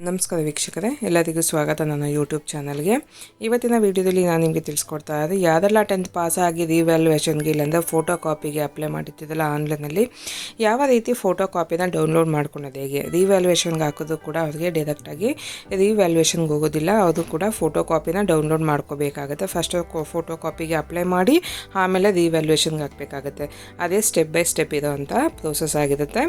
ನಮಸ್ಕಾರ ವೀಕ್ಷಕರೇ, ಎಲ್ಲರಿಗೂ ಸ್ವಾಗತ ನನ್ನ ಯೂಟ್ಯೂಬ್ ಚಾನಲ್ಗೆ. ಇವತ್ತಿನ ವಿಡಿಯೋದಲ್ಲಿ ನಾನು ನಿಮಗೆ ತಿಳಿಸ್ಕೊಡ್ತಾ ಇರೋದು ಯಾರೆಲ್ಲ 10th ಪಾಸ್ ಆಗಿ ರಿವ್ಯಾಲ್ಯೂಯೇಷನ್ಗೆ ಇಲ್ಲಾಂದರೆ ಫೋಟೋ ಕಾಪಿಗೆ ಅಪ್ಲೈ ಮಾಡಿರ್ತಿದ್ದಲ್ಲ ಆನ್ಲೈನಲ್ಲಿ ಯಾವ ರೀತಿ ಫೋಟೋ ಕಾಪಿನ ಡೌನ್ಲೋಡ್ ಮಾಡ್ಕೊಳ್ಳೋದು ಹೇಗೆ. ರಿವ್ಯಾಲ್ಯೂಯೇಷನ್ಗೆ ಹಾಕೋದು ಕೂಡ ಅವ್ರಿಗೆ ಡೈರೆಕ್ಟಾಗಿ ರಿವ್ಯಾಲ್ಯೂಯೇಷನ್ಗೆ ಹೋಗೋದಿಲ್ಲ, ಅದು ಕೂಡ ಫೋಟೋ ಕಾಪಿನ ಡೌನ್ಲೋಡ್ ಮಾಡ್ಕೋಬೇಕಾಗುತ್ತೆ. ಫಸ್ಟ್ ಫೋಟೋ ಕಾಪಿಗೆ ಅಪ್ಲೈ ಮಾಡಿ ಆಮೇಲೆ ರಿವ್ಯಾಲ್ಯೂಯೇಷನ್ಗೆ ಹಾಕಬೇಕಾಗುತ್ತೆ. ಅದೇ ಸ್ಟೆಪ್ ಬೈ ಸ್ಟೆಪ್ ಇರೋವಂಥ ಪ್ರೋಸೆಸ್ ಆಗಿರುತ್ತೆ.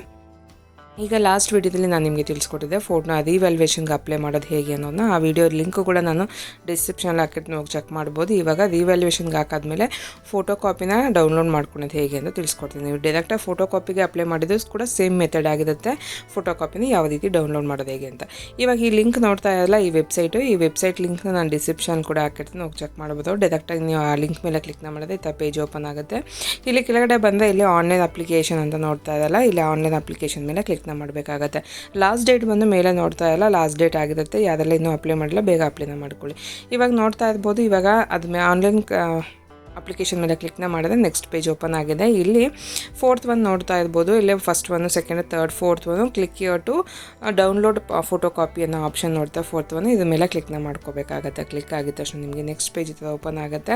ಈಗ ಲಾಸ್ಟ್ ವಿಡಿಯೋದಲ್ಲಿ ನಾನು ನಿಮಗೆ ತಿಳಿಸ್ಕೊಟ್ಟಿದ್ದೆ ಫೋಟೋನ ರಿವ್ಯಾಲ್ಯೂಯೇಷನ್ಗೆ ಅಪ್ಲೈ ಮಾಡೋದು ಹೇಗೆ ಅನ್ನೋದನ್ನ. ಆ ವಿಡಿಯೋ ಲಿಂಕು ಕೂಡ ನಾನು ಡಿಸ್ಕ್ರಿಪ್ಷನಲ್ಲಿ ಹಾಕಿಟ್ಟು ಹೋಗಿ ಚೆಕ್ ಮಾಡ್ಬೋದು. ಇವಾಗ ರಿವ್ಯಾಲ್ಯೂಯೇಷನ್ಗೆ ಹಾಕಾದ್ಮೇಲೆ ಫೋಟೋ ಕಾಪಿನ ಡೌನ್ಲೋಡ್ ಮಾಡ್ಕೊಳ್ಳೋದು ಹೇಗೆ ಅಂತ ತಿಳಿಸ್ಕೊಡ್ತೀನಿ. ನೀವು ಡೈರೆಕ್ಟಾಗಿ ಫೋಟೋ ಕಾಪಿಗೆ ಅಪ್ಲೈ ಮಾಡಿದ್ರು ಕೂಡ ಸೇಮ್ ಮೆಥಡ್ ಆಗಿರುತ್ತೆ. ಫೋಟೋ ಕಾಪಿನ ಯಾವ ರೀತಿ ಡೌನ್ಲೋಡ್ ಮಾಡೋದು ಹೇಗೆ ಅಂತ. ಇವಾಗ ಈ ಲಿಂಕ್ ನೋಡ್ತಾ ಇರಲ್ಲ, ಈ ವೆಬ್ಸೈಟ್ ಲಿಂಕ್ನ ನಾನು ಡಿಸ್ಕ್ರಿಪ್ಷನ್ ಕೂಡ ಹಾಕಿರ್ತೀನಿ, ಹೋಗಿ ಚೆಕ್ ಮಾಡ್ಬೋದು. ಡೈರೆಕ್ಟಾಗಿ ನೀವು ಆ ಲಿಂಕ್ ಮೇಲೆ ಕ್ಲಿಕ್ ಮಾಡಿದ್ರೆ ಈ ಪೇಜ್ ಓಪನ್ ಆಗುತ್ತೆ. ಇಲ್ಲಿ ಕೆಳಗಡೆ ಬಂದರೆ ಇಲ್ಲಿ ಆನ್ಲೈನ್ ಅಪ್ಲಿಕೇಶನ್ ಅಂತ ನೋಡ್ತಾ ಇರಲ್ಲ, ಇಲ್ಲಿ ಆನ್ಲೈನ್ ಅಪ್ಲಿಕೇಶನ್ ಮೇಲೆ ಕ್ಲಿಕ್ ಮಾಡಬೇಕಾಗತ್ತೆ. ಲಾಸ್ಟ್ ಡೇಟ್ ಬಂದು ಮೇಲೆ ನೋಡ್ತಾ ಇಲ್ಲ, ಲಾಸ್ಟ್ ಡೇಟ್ ಆಗಿರುತ್ತೆ. ಯಾರೆಲ್ಲ ಇನ್ನೂ ಅಪ್ಲೈ ಮಾಡಿಲ್ಲ ಬೇಗ ಅಪ್ಲೈನ ಮಾಡ್ಕೊಳ್ಳಿ. ಇವಾಗ ನೋಡ್ತಾ ಇರ್ಬೋದು, ಇವಾಗ ಅದು ಆನ್ಲೈನ್ ಅಪ್ಲಿಕೇಶನ್ ಮೇಲೆ ಕ್ಲಿಕ್ನ ಮಾಡಿದ್ರೆ ನೆಕ್ಸ್ಟ್ ಪೇಜ್ ಓಪನ್ ಆಗಿದೆ. ಇಲ್ಲಿ 4th ಒನ್ ನೋಡ್ತಾ ಇರ್ಬೋದು, ಇಲ್ಲಿ first one, second, third, 4th one click to download photo copy ಅನ್ನೋ ಆಪ್ಷನ್ ನೋಡ್ತಾ 4th ಒನ್ ಇದ್ರ ಮೇಲೆ ಕ್ಲಿಕ್ನ ಮಾಡ್ಕೋಬೇಕಾಗತ್ತೆ. ಕ್ಲಿಕ್ ಆಗಿದ ತಕ್ಷಣ ನಿಮಗೆ ನೆಕ್ಸ್ಟ್ ಪೇಜ್ ಓಪನ್ ಆಗುತ್ತೆ.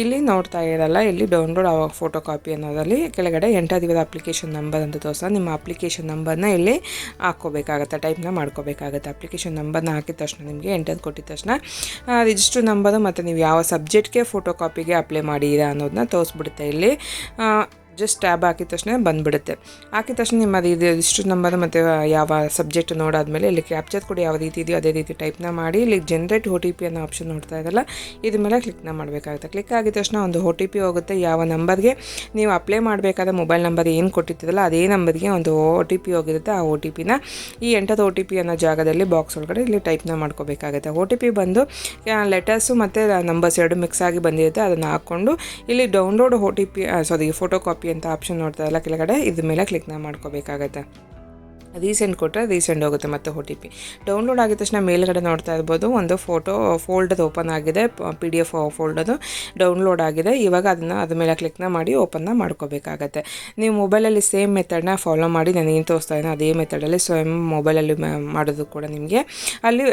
ಇಲ್ಲಿ ನೋಡ್ತಾ ಇರಲ್ಲ, ಇಲ್ಲಿ ಡೌನ್ಲೋಡ್ ಫೋಟೋ ಕಾಪಿ ಅನ್ನೋದ್ರಲ್ಲಿ ಕೆಳಗಡೆ ಎಂಟರ್ ಯುವರ್ ಅಪ್ಲಿಕೇಶನ್ ನಂಬರ್ ಅಂತ ತೋರಿಸ ನಿಮ್ಮ ಅಪ್ಲಿಕೇಶನ್ ನಂಬರ್ನ ಇಲ್ಲಿ ಹಾಕ್ಕೋಬೇಕಾಗತ್ತೆ, ಟೈಪ್ನ ಮಾಡ್ಕೋಬೇಕಾಗತ್ತೆ. ಅಪ್ಲಿಕೇಶನ್ ನಂಬರ್ನ ಹಾಕಿದ ತಕ್ಷಣ ನಿಮಗೆ ಎಂಟರ್ ಕೊಟ್ಟಿದ ತಕ್ಷಣ ರಿಜಿಸ್ಟರ್ ನಂಬರು ಮತ್ತು ನೀವು ಯಾವ ಸಬ್ಜೆಕ್ಟ್ಗೆ ಫೋಟೋ ಕಾಪಿಗೆ ಅಪ್ಲೈ ಮಾಡಿದ್ದೀರಾ ಅನ್ನೋದನ್ನ ತೋರಿಸ್ಬಿಡುತ್ತೆ. ಇಲ್ಲಿ ಜಸ್ಟ್ ಟ್ಯಾಬ್ ಹಾಕಿದ ತಕ್ಷಣ ಬಂದುಬಿಡುತ್ತೆ. ಹಾಕಿದ ತಕ್ಷಣ ನಿಮ್ಮ ಇದು ರಿಜಿಸ್ಟರ್ ನಂಬರ್ ಮತ್ತು ಯಾವ ಸಬ್ಜೆಕ್ಟ್ ನೋಡಾದ್ಮೇಲೆ ಇಲ್ಲಿ ಕ್ಯಾಪ್ಚರ್ ಕೂಡ ಯಾವ ರೀತಿ ಇದೆಯೋ ಅದೇ ರೀತಿ ಟೈಪ್ನ ಮಾಡಿ ಇಲ್ಲಿ ಜನರೇಟ್ OTP ಅನ್ನೋ ಆಪ್ಷನ್ ನೋಡ್ತಾ ಇದ್ದಲ್ಲ, ಇದ್ರ ಮೇಲೆ ಕ್ಲಿಕ್ನ ಮಾಡಬೇಕಾಗುತ್ತೆ. ಕ್ಲಿಕ್ ಆಗಿದ ತಕ್ಷಣ ಒಂದು OTP ಹೋಗುತ್ತೆ. ಯಾವ ನಂಬರ್ಗೆ ನೀವು ಅಪ್ಲೈ ಮಾಡಬೇಕಾದ ಮೊಬೈಲ್ ನಂಬರ್ ಏನು ಕೊಟ್ಟಿರ್ತೀರಲ್ಲ ಅದೇ ನಂಬರ್ಗೆ ಒಂದು OTP ಹೋಗಿರುತ್ತೆ. ಆ OTPನ ಈ ಎಂಟರ್ OTP ಅನ್ನೋ ಜಾಗದಲ್ಲಿ ಬಾಕ್ಸ್ ಒಳಗಡೆ ಇಲ್ಲಿ ಟೈಪ್ನ ಮಾಡ್ಕೋಬೇಕಾಗುತ್ತೆ. OTP ಬಂದು ಲೆಟರ್ಸು ಮತ್ತು ನಂಬರ್ಸ್ ಎರಡು ಮಿಕ್ಸ್ ಆಗಿ ಬಂದಿರುತ್ತೆ. ಅದನ್ನು ಹಾಕ್ಕೊಂಡು ಇಲ್ಲಿ ಡೌನ್ಲೋಡ್ ಫೋಟೋ ಕಾಪಿ ಅಂತ ಆಪ್ಷನ್ ನೋಡ್ತಾ ಇಲ್ಲ ಕೆಳಗಡೆ, ಇದ್ರ ಮೇಲೆ ಕ್ಲಿಕ್ನ ಮಾಡ್ಕೋಬೇಕಾಗತ್ತೆ. ರೀಸೆಂಟ್ ಕೊಟ್ಟರೆ ರೀಸೆಂಟ್ ಹೋಗುತ್ತೆ ಮತ್ತು OTP ಡೌನ್ಲೋಡ್ ಆಗಿದ ತಕ್ಷಣ ಮೇಲ್ಗಡೆ ನೋಡ್ತಾ ಇರ್ಬೋದು ಒಂದು ಫೋಟೋ ಫೋಲ್ಡರ್ ಓಪನ್ ಆಗಿದೆ, PDF ಫೋಲ್ಡರು ಡೌನ್ಲೋಡ್ ಆಗಿದೆ. ಇವಾಗ ಅದ್ರ ಮೇಲೆ ಕ್ಲಿಕ್ನ ಮಾಡಿ ಓಪನ್ನ ಮಾಡ್ಕೋಬೇಕಾಗತ್ತೆ. ನೀವು ಮೊಬೈಲಲ್ಲಿ ಸೇಮ್ ಮೆಥಡ್ನ ಫಾಲೋ ಮಾಡಿ ನಾನು ಏನು ತೋರಿಸ್ತಾ ಇದ್ದೀನಿ ಅದೇ ಮೆಥಡಲ್ಲಿ ಸ್ವಯಂ ಮೊಬೈಲಲ್ಲಿ ಮಾಡೋದು ಕೂಡ ನಿಮಗೆ ಅಲ್ಲಿ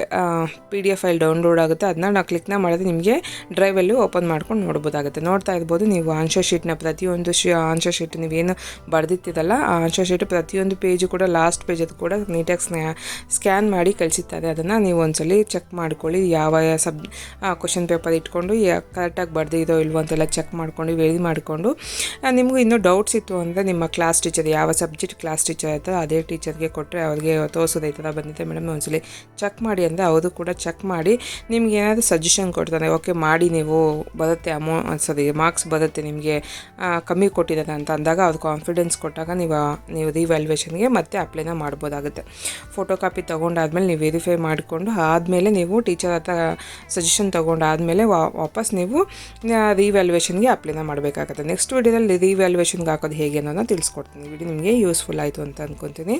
PDF ಫೈಲ್ ಡೌನ್ಲೋಡ್ ಆಗುತ್ತೆ. ಅದನ್ನ ನಾವು ಕ್ಲಿಕ್ನ ಮಾಡಿದ್ರೆ ನಿಮಗೆ ಡ್ರೈವಲ್ಲಿ ಓಪನ್ ಮಾಡ್ಕೊಂಡು ನೋಡ್ಬೋದಾಗುತ್ತೆ. ನೋಡ್ತಾ ಇರ್ಬೋದು ನೀವು ಆನ್ಸರ್ ಶೀಟ್ನ ಪ್ರತಿಯೊಂದು ಆನ್ಸರ್ ಶೀಟ್ ನೀವೇನು ಬರೆದಿತ್ತಿರಲ್ಲ ಆ ಆನ್ಸರ್ ಶೀಟ್ ಪ್ರತಿಯೊಂದು ಪೇಜು ಕೂಡ ಲಾಸ್ಟ್ ಪೇಜ್ ಅದು ಕೂಡ ನೀಟಾಗಿ ಸ್ಕ್ಯಾನ್ ಮಾಡಿ ಕಳಿಸಿರ್ತಾರೆ. ಅದನ್ನು ನೀವು ಒಂದ್ಸಲಿ ಚೆಕ್ ಮಾಡ್ಕೊಳ್ಳಿ. ಯಾವ ಕ್ವಶನ್ ಪೇಪರ್ ಇಟ್ಕೊಂಡು ಕರೆಕ್ಟಾಗಿ ಬರೆದಿರೋ ಇಲ್ವೋ ಅಂತೆಲ್ಲ ಚೆಕ್ ಮಾಡ್ಕೊಂಡು ವೆರಿ ಮಾಡಿಕೊಂಡು ನಿಮಗೂ ಇನ್ನೂ ಡೌಟ್ಸ್ ಇತ್ತು ಅಂದರೆ ನಿಮ್ಮ ಕ್ಲಾಸ್ ಟೀಚರ್ ಯಾವ ಸಬ್ಜೆಕ್ಟ್ ಕ್ಲಾಸ್ ಟೀಚರ್ ಇರ್ತಾರೆ ಅದೇ ಟೀಚರ್ಗೆ ಕೊಟ್ಟರೆ ಅವ್ರಿಗೆ ತೋರಿಸೋದು ಈ ಥರ ಬಂದಿದೆ ಮೇಡಮ್ ಒಂದ್ಸಲಿ ಚೆಕ್ ಮಾಡಿ ಅಂದರೆ ಅವರು ಕೂಡ ಚೆಕ್ ಮಾಡಿ ನಿಮ್ಗೆ ಏನಾದರೂ ಸಜೆಷನ್ ಕೊಡ್ತಾರೆ. ಓಕೆ ಮಾಡಿ ನೀವು ಬರುತ್ತೆ ಮಾರ್ಕ್ಸ್ ಬರುತ್ತೆ ನಿಮಗೆ ಕಮ್ಮಿ ಕೊಟ್ಟಿದ್ದಾರೆ ಅಂತ ಅಂದಾಗ ಅದು ಕಾನ್ಫಿಡೆನ್ಸ್ ಕೊಟ್ಟಾಗ ನೀವು ರಿವ್ಯಾಲ್ಯೂಯೇಷನ್ಗೆ ಮತ್ತೆ ಅಪ್ಲೈನ ಮಾಡ್ಬೋದಾಗುತ್ತೆ. ಫೋಟೋ ಕಾಪಿ ತೊಗೊಂಡಾದ್ಮೇಲೆ ನೀವು ವೆರಿಫೈ ಮಾಡಿಕೊಂಡು ಆದಮೇಲೆ ನೀವು ಟೀಚರ್ ಹತ್ರ ಸಜೆಷನ್ ತೊಗೊಂಡಾದ್ಮೇಲೆ ವಾಪಸ್ ನೀವು ರಿವ್ಯಾಲ್ಯೂಯೇಷನ್ಗೆ ಅಪ್ಲೈನ ಮಾಡಬೇಕಾಗುತ್ತೆ. ನೆಕ್ಸ್ಟ್ ವಿಡಿಯೋದಲ್ಲಿ ರಿವ್ಯಾಲ್ಯೂಯೇಷನ್ಗೆ ಹಾಕೋದು ಹೇಗೆ ಅನ್ನೋದನ್ನ ತಿಳಿಸ್ಕೊಡ್ತೀನಿ. ವಿಡಿಯೋ ನಿಮಗೆ ಯೂಸ್ಫುಲ್ ಆಯಿತು ಅಂತ ಅಂದ್ಕೊತೀನಿ.